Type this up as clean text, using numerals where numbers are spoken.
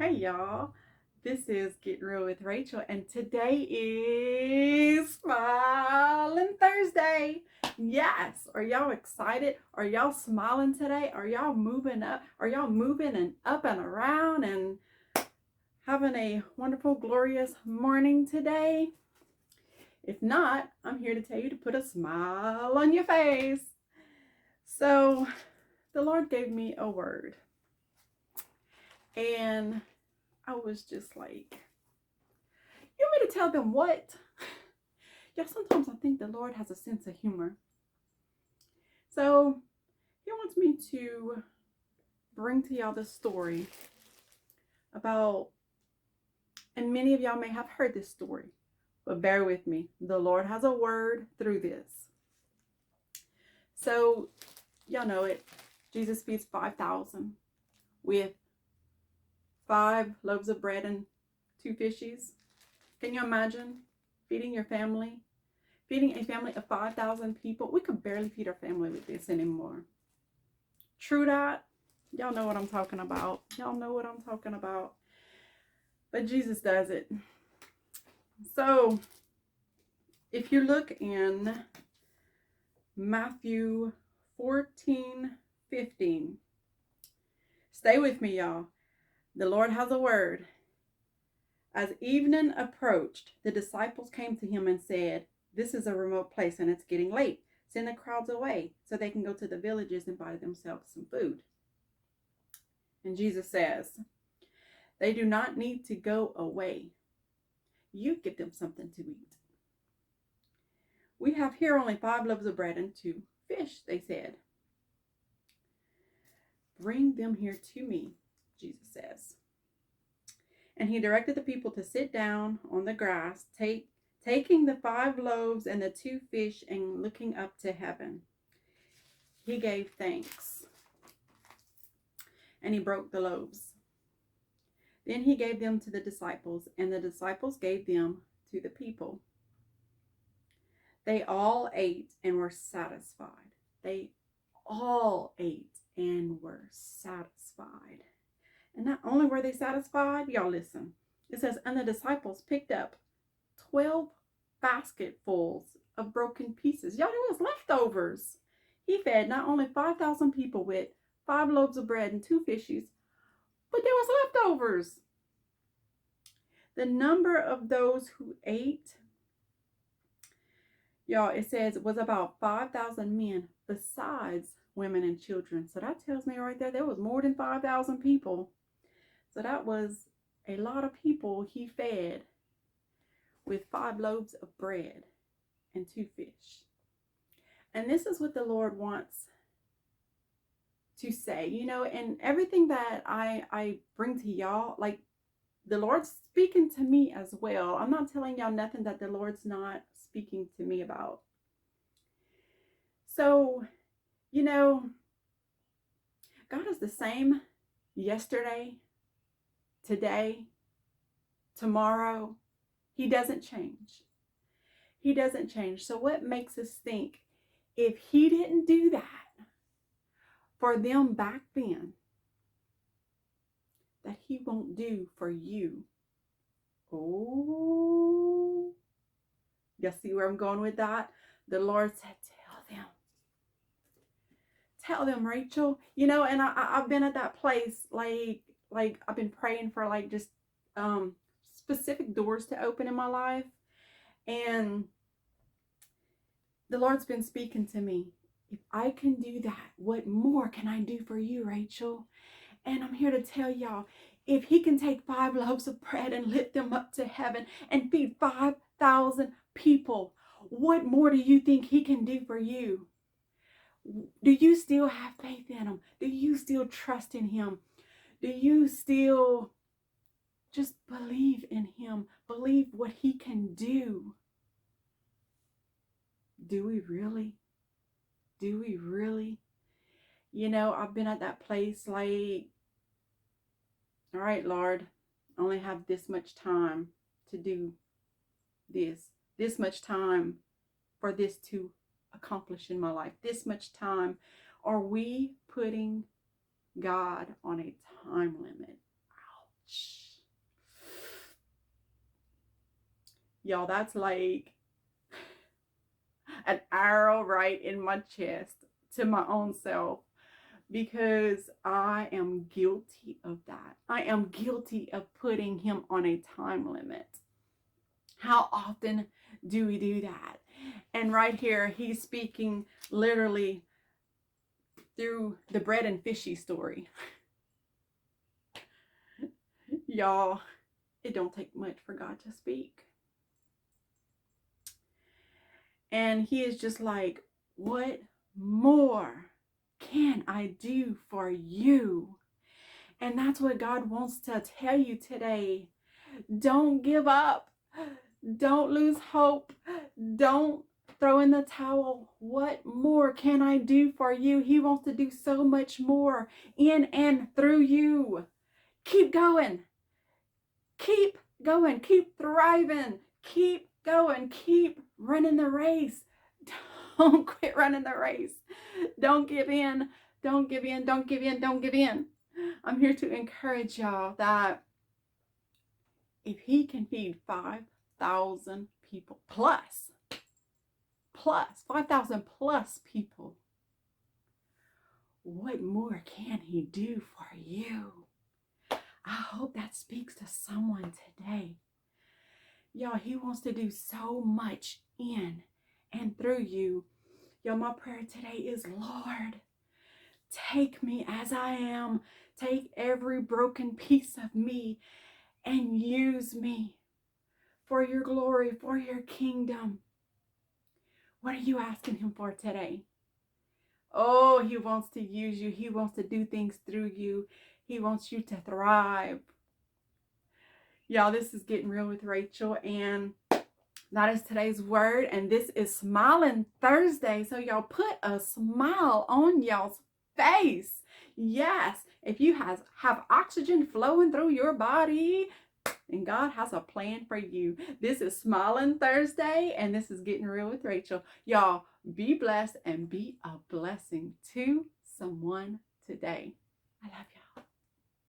Hey y'all, this is Getting Real with Rachel, and today is Smiling Thursday. Yes, are y'all excited? Are y'all smiling today? Are y'all moving up? Are y'all moving and up and around and having a wonderful, glorious morning today? If not, I'm here to tell you to put a smile on your face. So, the Lord gave me a word, and I was just like, you want me to tell them what? Yeah, sometimes I think the Lord has a sense of humor. So he wants me to bring to y'all this story about, and many of y'all may have heard this story, but bear with me. The Lord has a word through this. So y'all know it. Jesus feeds 5,000 with 5 loaves of bread and 2 fishes. Can you imagine feeding your family? Feeding a family of 5,000 people? We could barely feed our family with this anymore. True that. Y'all know what I'm talking about. Y'all know what I'm talking about. But Jesus does it. So, if you look in Matthew 14:15, stay with me, y'all. The Lord has a word. As evening approached, the disciples came to him and said, "This is a remote place and it's getting late. Send the crowds away so they can go to the villages and buy themselves some food." And Jesus says, "They do not need to go away. You give them something to eat." "We have here only 5 loaves of bread and 2 fish," they said. "Bring them here to me," Jesus says. And he directed the people to sit down on the grass, taking the 5 loaves and the 2 fish and looking up to heaven. He gave thanks, and he broke the loaves. Then he gave them to the disciples, and the disciples gave them to the people. They all ate and were satisfied. They all ate and were satisfied. And not only were they satisfied, y'all listen. It says, and the disciples picked up 12 basketfuls of broken pieces. Y'all, it was leftovers. He fed not only 5,000 people with 5 loaves of bread and 2 fishes, but there was leftovers. The number of those who ate, y'all, it says it was about 5,000 men besides women and children. So that tells me right there was more than 5,000 people. So that was a lot of people he fed with 5 loaves of bread and 2 fish. And this is what the Lord wants to say, and everything that I bring to y'all, like the Lord's speaking to me as well. I'm not telling y'all nothing that the Lord's not speaking to me about. So, God is the same yesterday, today, tomorrow. He doesn't change. He doesn't change. So what makes us think if he didn't do that for them back then, that he won't do for you? Oh, you see where I'm going with that? The Lord said, tell them, Rachel. And I've been at that place, like I've been praying for like just specific doors to open in my life, and the Lord's been speaking to me. If I can do that, what more can I do for you, Rachel? And I'm here to tell y'all, if he can take 5 loaves of bread and lift them up to heaven and feed 5,000 people, what more do you think he can do for you? Do you still have faith in him? Do you still trust in him? Do you still just believe in him? Believe what he can do? Do we really? Do we really? I've been at that place like, all right, Lord, I only have this much time to do this much time for this to accomplish in my life, this much time. Are we putting God on a time limit? Ouch. Y'all, that's like an arrow right in my chest to my own self, because I am guilty of that. I am guilty of putting him on a time limit. How often do we do that? And right here, he's speaking literally through the bread and fishy story. Y'all, it don't take much for God to speak. And he is just like, what more can I do for you? And that's what God wants to tell you today. Don't give up. Don't lose hope. Don't throw in the towel. What more can I do for you? He wants to do so much more in and through you. Keep going. Keep going. Keep thriving. Keep going. Keep running the race. Don't quit running the race. Don't give in. Don't give in. Don't give in. Don't give in. I'm here to encourage y'all that if he can feed 5,000 people plus 5,000 plus people, what more can he do for you? I hope that speaks to someone today. Y'all, he wants to do so much in and through you. Y'all, my prayer today is, Lord, take me as I am. Take every broken piece of me and use me for your glory, for your kingdom. What are you asking him for today? Oh, he wants to use you. He wants to do things through you. He wants you to thrive. Y'all, this is Getting Real with Rachel, and that is today's word, and this is Smiling Thursday. So y'all put a smile on y'all's face. Yes, if you have oxygen flowing through your body, and God has a plan for you. This is Smiling Thursday, and this is Getting Real with Rachel. Y'all, be blessed and be a blessing to someone today. I love you.